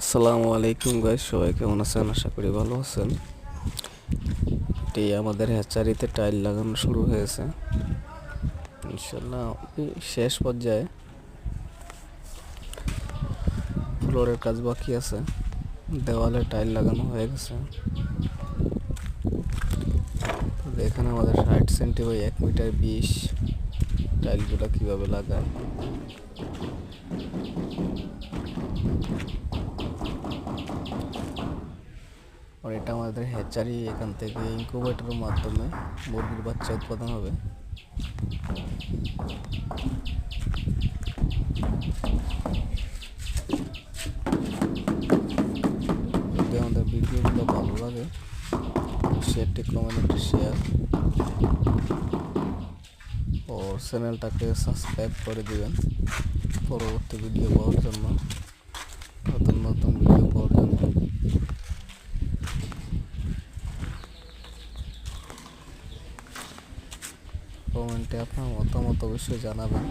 আসসালামু আলাইকুম গাইস, সবাই কেমন আছেন? আশা করি ভালো আছেন। এটি আমাদের হ্যাচারিতে টাইল লাগানো শুরু হয়েছে, ইনশাল্লাহ শেষ পর্যায়ে। ফ্লোরের কাজ বাকি আছে, দেওয়ালে টাইল লাগানো হয়ে গেছে। এখানে আমাদের 60 সেন্টি বাই 1 মিটার 20 টাইলগুলো কীভাবে লাগায়। আর এটা আমাদের হ্যাচারি, এখান থেকে ইনকিউবেটরের মাধ্যমে মুরগির বাচ্চা উৎপাদন হবে। যদি আমাদের ভিডিওগুলো ভালো লাগে, একটি কমেন্ট, একটি শেয়ার ও চ্যানেলটাকে সাবস্ক্রাইব করে দিবেন পরবর্তী ভিডিও পাওয়ার জন্য, নতুন নতুন ভিডিও পাওয়ার জন্য। কমেন্টে আপনার মতামত অবশ্যই জানাবেন।